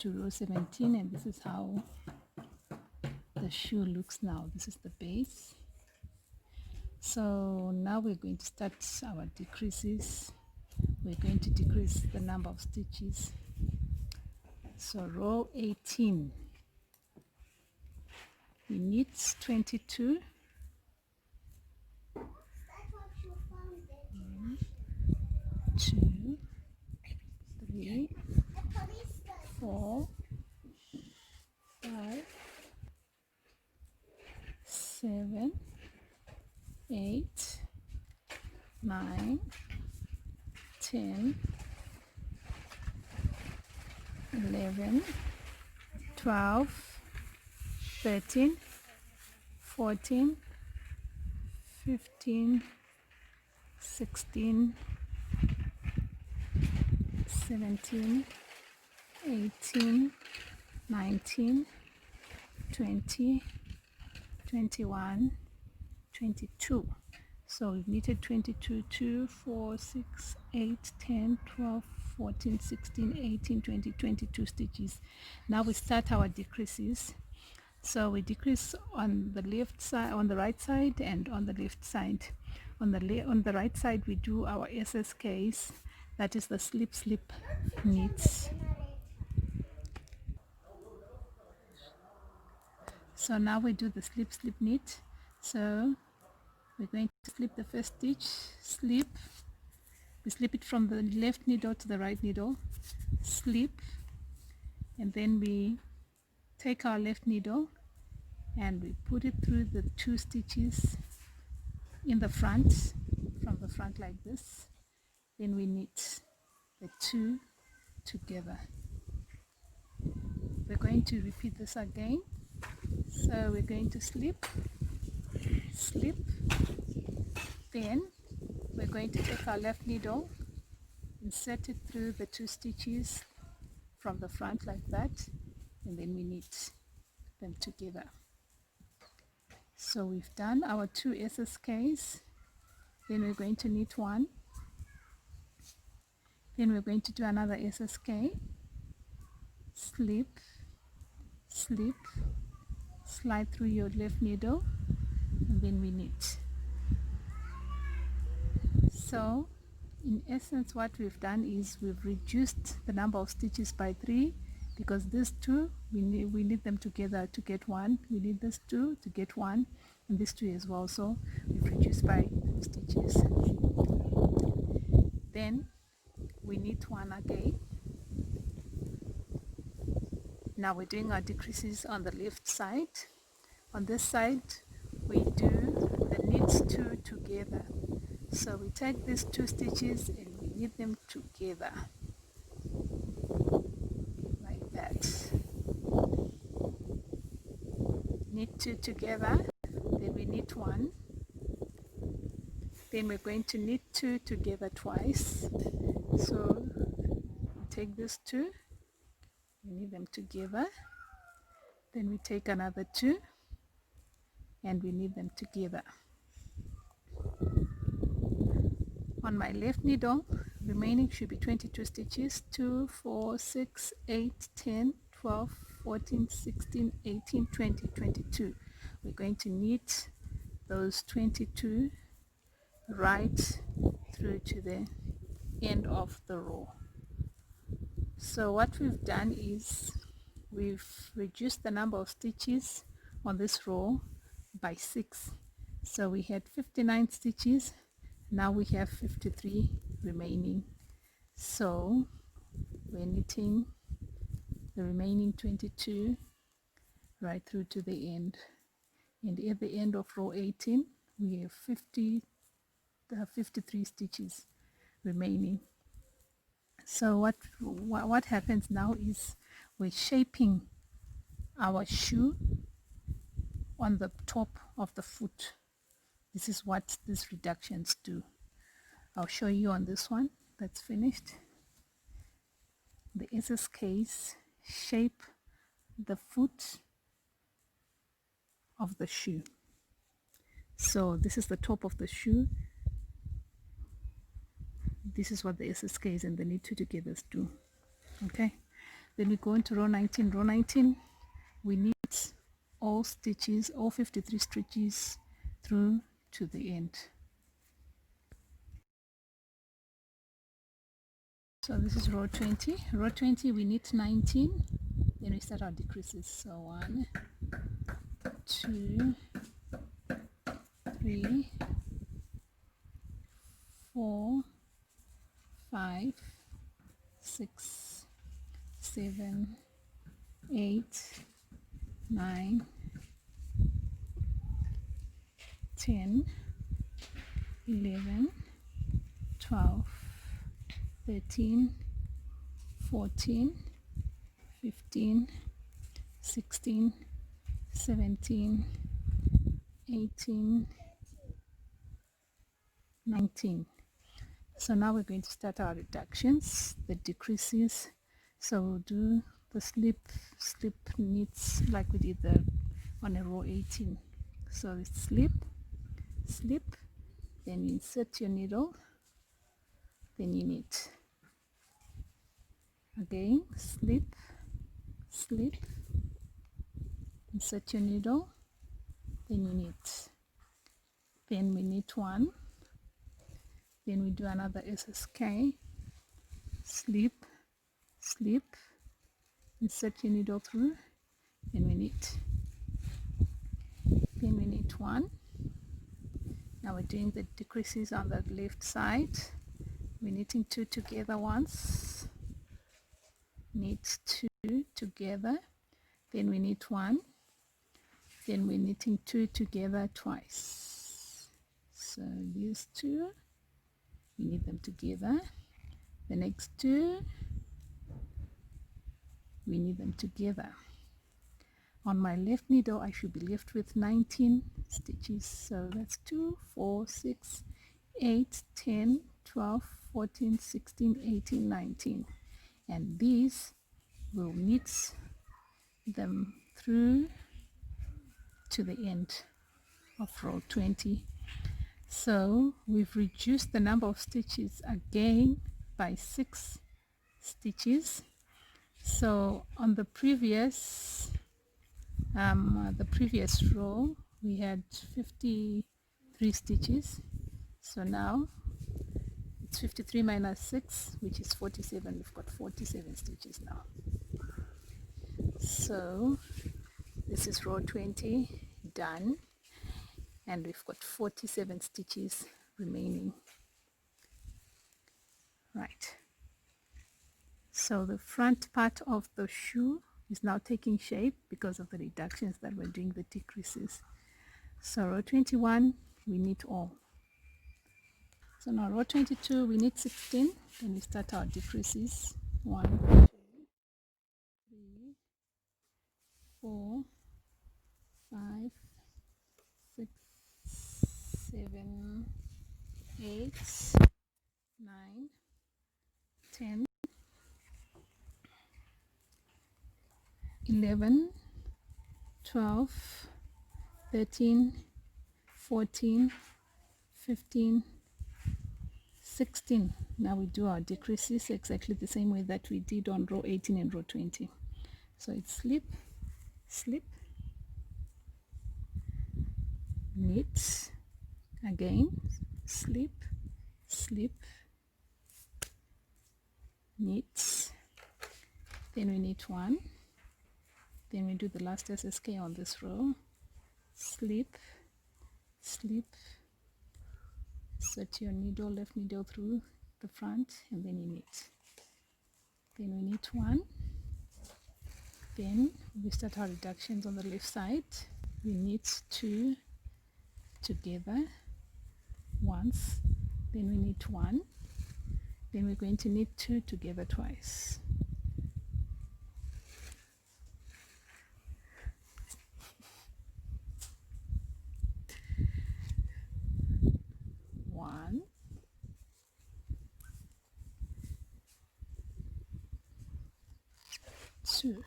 to row 17, and this is how the shoe looks now. This is the base. So now we're going to start our decreases. We're going to decrease the number of stitches. So row 18, we need 22. 1, 2, 3, 4, 5, 7, 8, 9, 10, 11, 12, 13, 14, 15, 16, 17, 18, 19, 20, 21, 22. So we've knitted 22, 2, 4, 6, 8, 10, 12, 14, 16, 18, 20, 22 stitches. Now we start our decreases. So we decrease on the left side, on the right side, and on the left side. On the right side we do our SSKs, that is the slip knits. So now we do the slip knit. So we're going to slip the first stitch, slip, we slip it from the left needle to the right needle, slip, and then we take our left needle and we put it through the 2 stitches in the front, from the front like this. Then we knit the 2 together. We're going to repeat this again. So we're going to slip, slip, then we're going to take our left needle, insert it through the 2 stitches from the front like that, and then we knit them together. So we've done our 2 SSKs, then we're going to knit 1, then we're going to do another SSK, slip, slip, slide through your left needle, and then we knit. So in essence what we've done is we've reduced the number of stitches by 3, because these 2 we need them together to get 1, we need this 2 to get 1, and this 2 as well. So we've reduced by 4 stitches. Then we knit 1 again. Now we're doing our decreases on the left side. On this side we do the knit 2 together. So we take these 2 stitches and we knit them together like that. Knit 2 together, then we knit 1, then we're going to knit 2 together twice. So we take these 2, we knit them together, then we take another 2 and we knit them together. On my left needle, remaining should be 22 stitches, 2, 4, 6, 8, 10, 12, 14, 16, 18, 20, 22. We're going to knit those 22 right through to the end of the row. So what we've done is we've reduced the number of stitches on this row by 6. So we had 59 stitches, now we have 53 remaining. So we're knitting the remaining 22 right through to the end, and at the end of row 18 we have 53 stitches remaining. So what happens now is we're shaping our shoe on the top of the foot. This is what these reductions do. I'll show you on this one that's finished. The SSKs shape the foot of the shoe. So this is the top of the shoe. This is what the SSKs and the knit 2 togethers do. Okay, Then we go into row 19. Row 19, we need all stitches, all 53 stitches through to the end. So this is row 20. Row 20, we need 19. Then we start our decreases. So 1, 2, 3, 4, 5, 6, 7, 8, 9, 10, 11, 12, 13, 14, 15, 16, 17, 18, 19. So now we're going to start our reductions, the decreases. So we'll do the slip knits like we did on a row 18. So it's slip, then you insert your needle, then you knit. Again, slip, insert your needle, then you knit. Then we knit 1, then we do another SSK, slip, insert your needle through, then we knit. Then we knit 1. Now we're doing the decreases on the left side. We're knitting 2 together once, knit 2 together, then we knit 1, then we're knitting 2 together twice. So these 2, we knit them together. The next 2, we knit them together. On my left needle, I should be left with 19 stitches. So that's 2, 4, 6, 8, 10, 12, 14, 16, 18, 19. And these will knit them through to the end of row 20. So we've reduced the number of stitches again by 6 stitches. So on the previous row we had 53 stitches. So now it's 53 minus 6, which is 47. We've got 47 stitches now. So this is row 20 done, and we've got 47 stitches remaining. Right, so the front part of the shoe is now taking shape because of the reductions that we're doing, the decreases. So row 21, we knit all. So now row 22, we knit 16, then we start our decreases. 1, 2, 3, 4, 5, 6, 7, 8, 9, 10, 11, 12, 13, 14, 15, 16. Now we do our decreases exactly the same way that we did on row 18 and row 20. So it's slip, knit, again, slip, knit, then we knit 1, then we do the last SSK on this row, slip, insert your needle, left needle through the front, and then you knit. Then we knit 1, then we start our reductions on the left side. We knit 2 together once, then we knit 1, then we're going to knit 2 together twice. One, 2.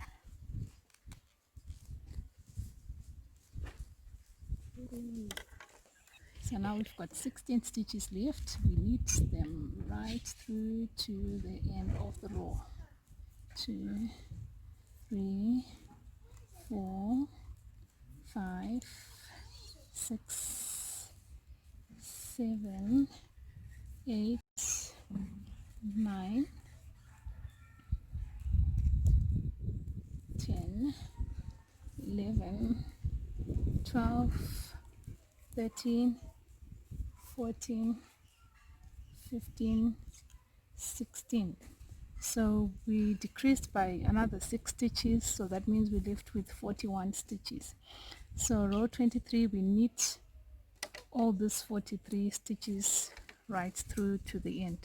So now we've got 16 stitches left. We knit them right through to the end of the row. 2, 3, 4, 5, 6, 7, 8, 9, 10, 11, 12, 13, 14, 15, 16. So we decreased by another 6 stitches, so that means we left with 41 stitches. So row 23, we knit all these 43 stitches right through to the end.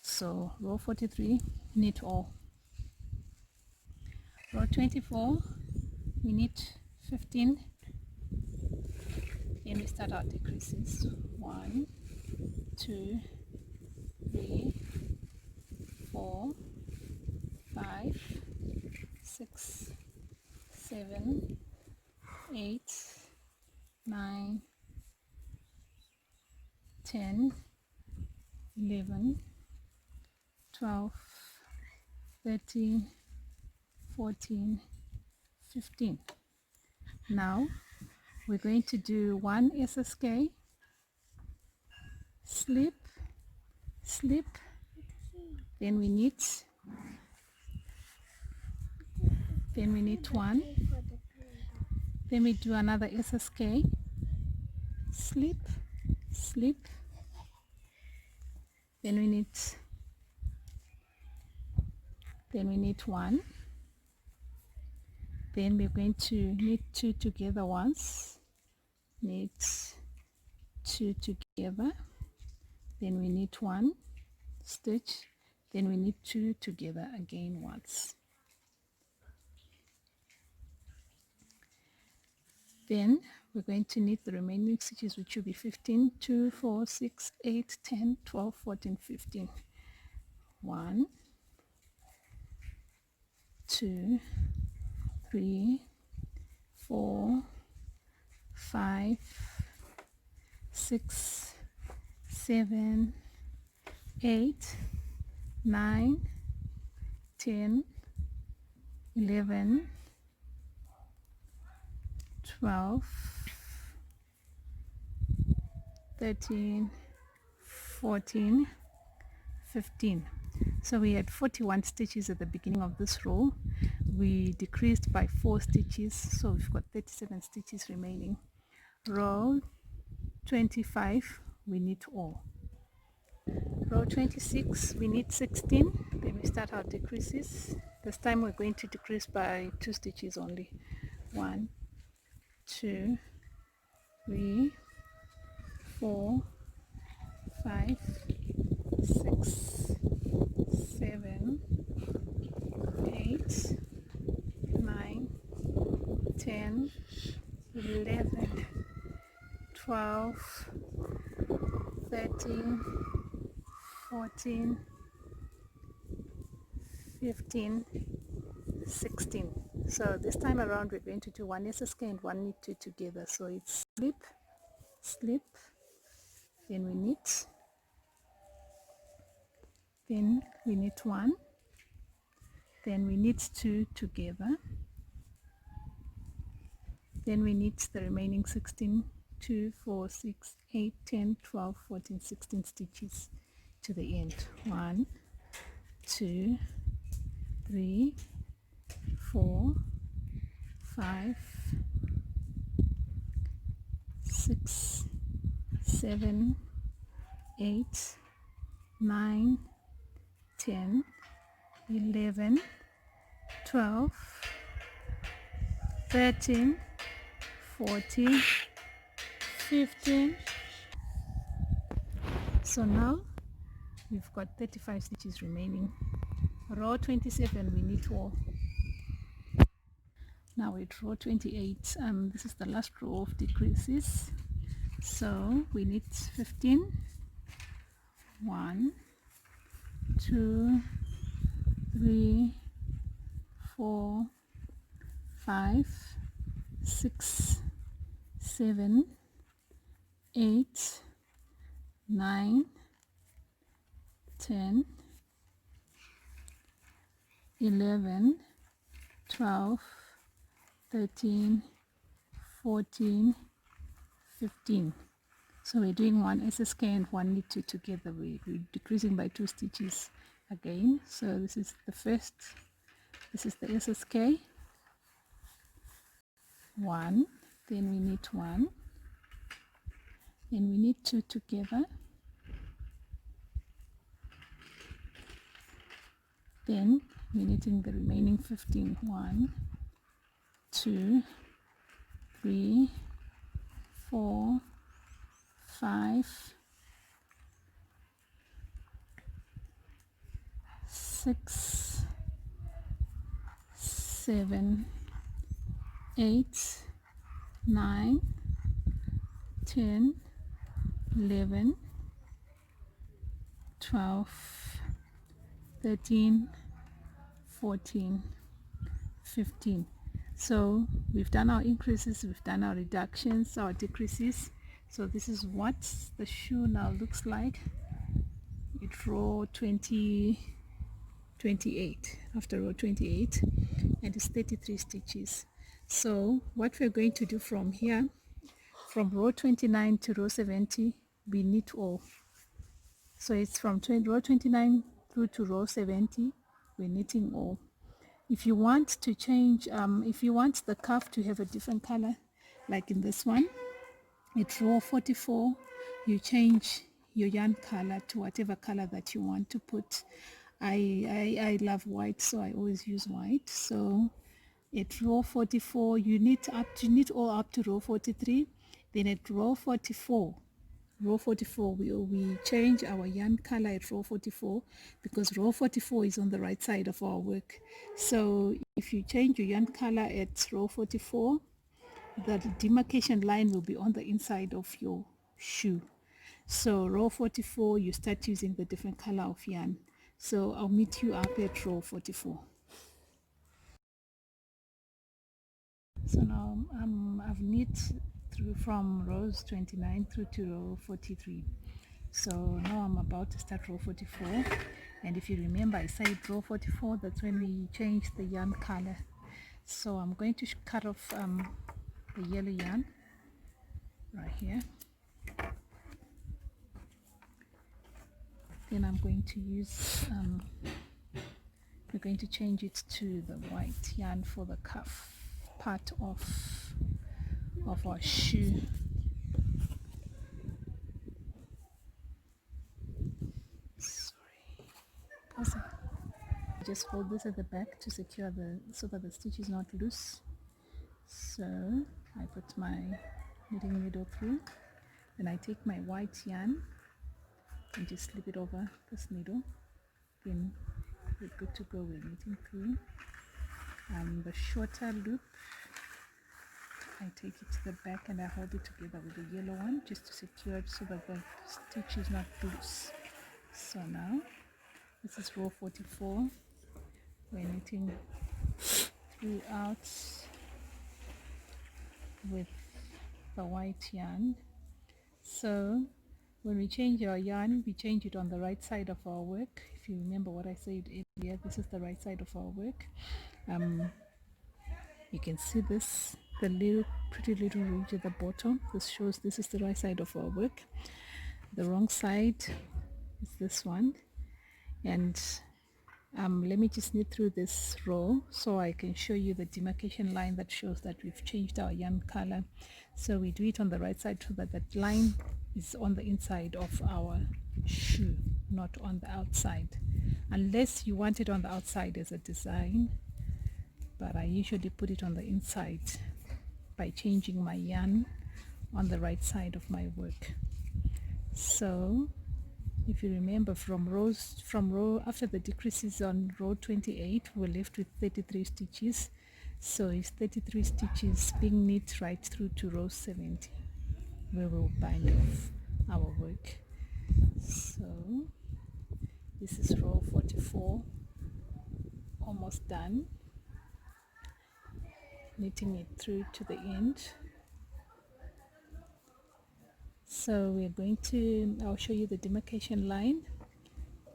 So row 43, knit all. Row 24, we knit 15, then we start our decreases. 1, 2, 3, 4, 5, 6, 7, 8, 9, 10, 11, 12, 13, 14, 15. Now we're going to do 1 SSK, slip, slip, then we knit, then we knit 1, then we do another SSK, slip, slip, then we knit 1, then we're going to knit 2 together once, knit 2 together, then we knit 1 stitch, then we knit 2 together again once. Then we're going to knit the remaining stitches, which will be 15, 2, 4, 6, 8, 10, 12, 14, 15. 1, 2, 3, 4, 5, 6, 7, 8, 9, 10, 11, 12, 13, 14, 15. So we had 41 stitches at the beginning of this row. We decreased by 4 stitches, so we've got 37 stitches remaining. Row 25, we knit all. Row 26, we knit 16, then we start our decreases. This time we're going to decrease by 2 stitches only. 1, 2, 3, 4, 5, 6, 7, 8, 9, 10, 11, 12, 13, 14, 15, 16. So this time around we're going to do 1 SSK and 1 knit 2 together. So it's slip, slip, then we knit, then we knit 1, then we knit 2 together, then we knit the remaining 16, 2, 4, 6, 8, 10, 12, 14, 16 stitches to the end. 1, 2, 3, 4, 5, 6, 7, 8, 9, 10, 11, 12, 13, 14, 15. So now we've got 35 stitches remaining. Row 27, we knit all. Now at row 28, this is the last row of decreases. So we knit 15, 1, 2, 3, 4, 5, 6, 7, 8, 9, 10, 11, 12, 13, 14, 15. So we're doing one SSK and one knit 2 together. We're decreasing by 2 stitches again. So this is the first, this is the SSK, 1, then we knit 1, then we knit 2 together, then we're knitting the remaining 15, 1, 2, 3, 4, 5, 6, 7, 8, 9, 10, 11, 12, 13, 14, 15. So we've done our increases, we've done our reductions, our decreases. So this is what the shoe now looks like. It row 28 after row 28, and it's 33 stitches. So what we're going to do from here, from row 29 to row 70, we knit all. So it's from row 29 through to row 70, we're knitting all. If you want to change, if you want the cuff to have a different color, like in this one, it's row 44, you change your yarn color to whatever color that you want to put. I love white, so I always use white. So at row 44, you knit all up to row 43. Then at row 44, we change our yarn color at row 44, because row 44 is on the right side of our work. So if you change your yarn color at row 44, the demarcation line will be on the inside of your shoe. So row 44, you start using the different color of yarn. So I'll meet you up at row 44. So now I've knit through from rows 29 through to row 43. So now I'm about to start row 44, and if you remember, I said row 44, that's when we change the yarn color. So I'm going to cut off the yellow yarn right here. Then I'm going to use we're going to change it to the white yarn for the cuff part of our shoe. Just hold this at the back to secure so that the stitch is not loose. So I put my knitting needle through, then I take my white yarn and just slip it over this needle. Then we're good to go. We're knitting through. The shorter loop, I take it to the back and I hold it together with the yellow one just to secure it so that the stitch is not loose. So now this is row 44. We're knitting throughout with the white yarn. So when we change our yarn, we change it on the right side of our work. If you remember what I said earlier, this is the right side of our work. You can see this, the pretty little ridge at the bottom. This shows this is the right side of our work. The wrong side is this one. And let me just knit through this row so I can show you the demarcation line that shows that we've changed our yarn color. So we do it on the right side so that that line is on the inside of our shoe, not on the outside, unless you want it on the outside as a design, but I usually put it on the inside by changing my yarn on the right side of my work. So if you remember, after the decreases on row 28, we're left with 33 stitches. So it's 33 stitches being knit right through to row 70, where we'll bind off our work. So this is row 44, almost done, knitting it through to the end. So we're going to, I'll show you the demarcation line,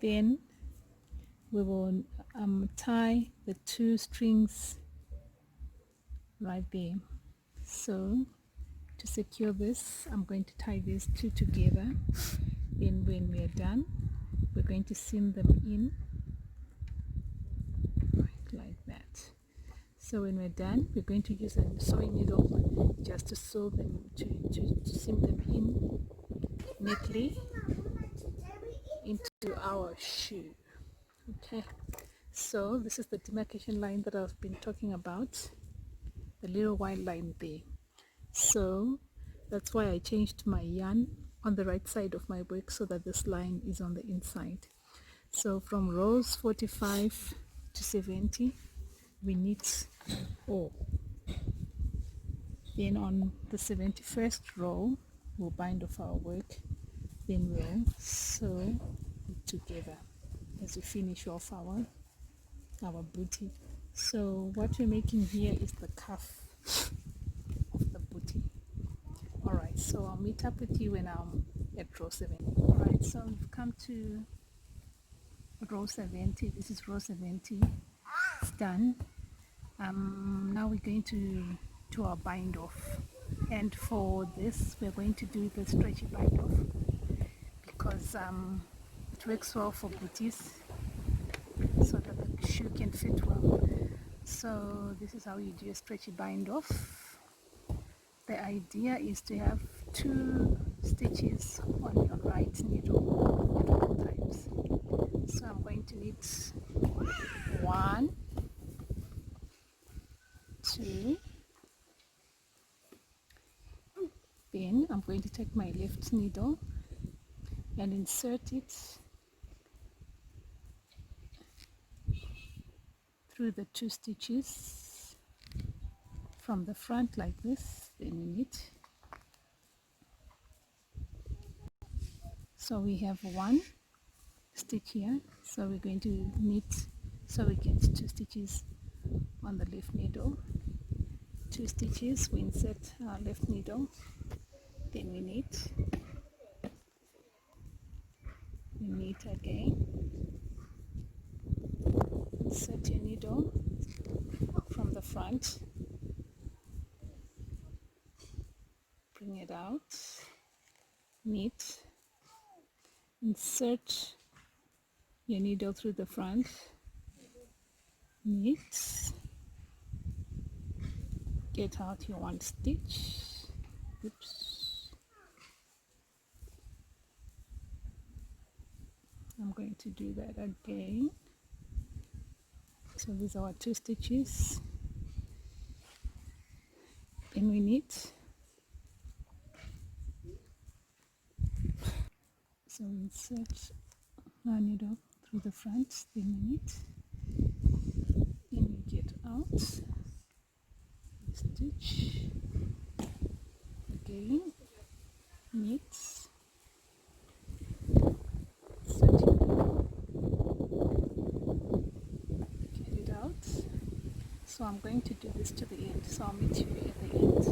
then we will tie the 2 strings right there. So to secure this, I'm going to tie these two together. Then when we are done, we're going to seam them in like that. So when we're done, we're going to use a sewing needle just to sew them, to seam them in neatly into our shoe. Okay, so this is the demarcation line that I've been talking about, the little white line there. So that's why I changed my yarn on the right side of my work so that this line is on the inside. So from rows 45 to 70 we knit all. Then on the 71st row we'll bind off our work, then we'll sew it together as we finish off our booty. So what we're making here is the cuff of the booty. Alright, so I'll meet up with you when I'm at row 70. Alright, so we've come to row 70. This is row 70. It's done. Now we're going to do our bind off, and for this we're going to do the stretchy bind off because it works well for booties so that the shoe can fit well. So this is how you do a stretchy bind off. The idea is to have 2 stitches on your right needle at all times. So I'm going to knit 1, 2, then I'm going to take my left needle and insert it through the 2 stitches from the front like this, then we knit. So we have 1 stitch here, so we're going to knit, so we get 2 stitches on the left needle, 2 stitches, we insert our left needle, then we knit again, insert your needle from the front, bring it out, knit, insert your needle through the front, knit, get out your 1 stitch, oops, I'm going to do that again. So these are our 2 stitches, then we knit, so we insert our needle through the front, then we knit, then we get out, stitch, again, knit, insert your needle, get it out. So I'm going to do this to the end, so I'll meet you at the end.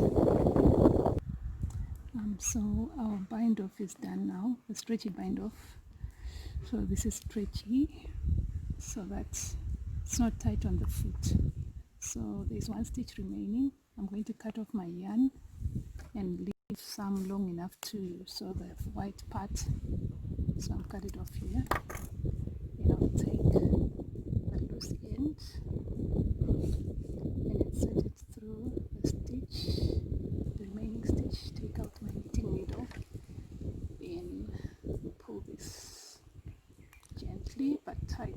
So our bind off is done now, the stretchy bind off. So this is stretchy, so that it's not tight on the foot. So there's 1 stitch remaining. I'm going to cut off my yarn and leave some long enough to sew the white part. So I'll cut it off here. Then I'll take the loose end and insert it through the stitch, the remaining stitch, take out my knitting needle, then pull this gently but tight.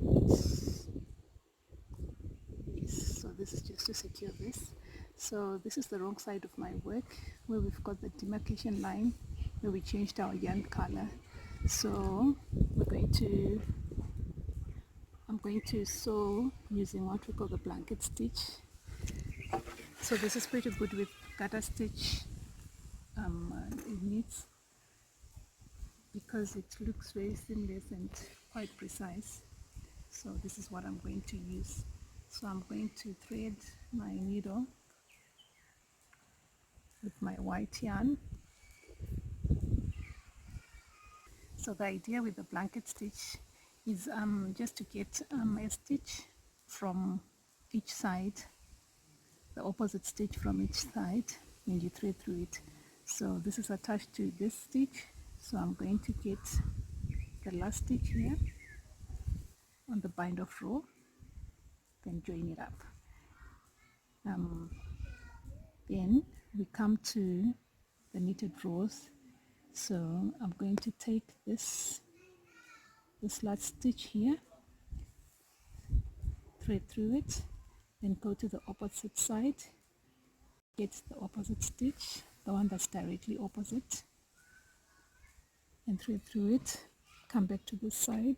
Yes, so this is just to secure this. So this is the wrong side of my work where we've got the demarcation line where we changed our yarn color. So I'm going to sew using what we call the blanket stitch. So this is pretty good with garter stitch. It needs, because it looks very seamless and quite precise. So this is what I'm going to use. So I'm going to thread my needle with my white yarn. So the idea with the blanket stitch is just to get a stitch from each side the opposite stitch from each side and you thread through it. So this is attached to this stitch, so I'm going to get the last stitch here on the bind off row, then join it up. Then we come to the knitted rows, so I'm going to take this last stitch here, thread through it, then go to the opposite side, get the opposite stitch, the one that's directly opposite, and thread through it, come back to this side,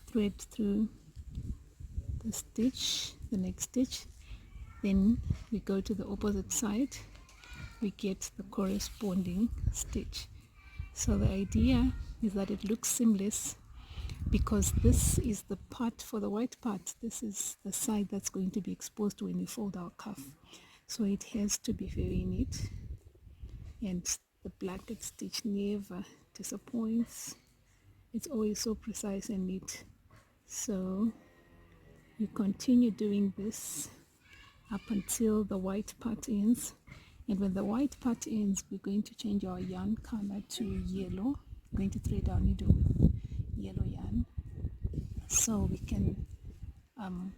thread through the stitch, the next stitch, then we go to the opposite side, we get the corresponding stitch. So the idea is that it looks seamless because this is the part for the white part. This is the side that's going to be exposed when we fold our cuff. So it has to be very neat, and the blanket stitch never disappoints. It's always so precise and neat. So you continue doing this up until the white part ends, and when the white part ends, we're going to change our yarn color to yellow. We're going to thread our needle with yellow yarn so we can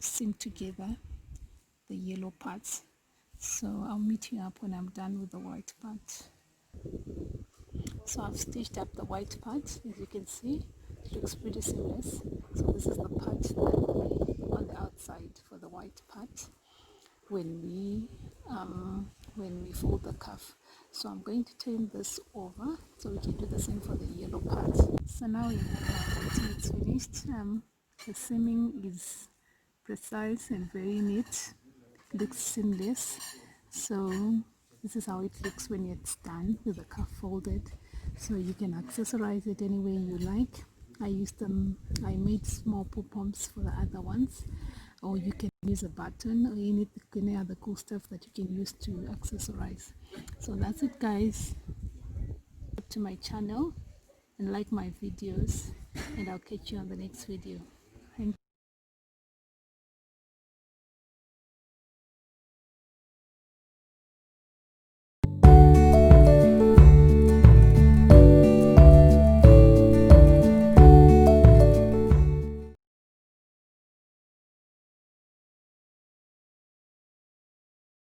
seam together the yellow parts. So I'll meet you up when I'm done with the white part. So I've stitched up the white part. As you can see, it looks pretty seamless. So this is the part that will be on the outside for the white part when we fold the cuff. So I'm going to turn this over so we can do the same for the yellow part. So now it's finished. The seaming is precise and very neat, looks seamless. So this is how it looks when it's done with the cuff folded. So you can accessorize it any way you like. I made small pom-poms for the other ones, or you can use a button or any other cool stuff that you can use to accessorize. So that's it, guys. Subscribe to my channel and like my videos, and I'll catch you on the next video.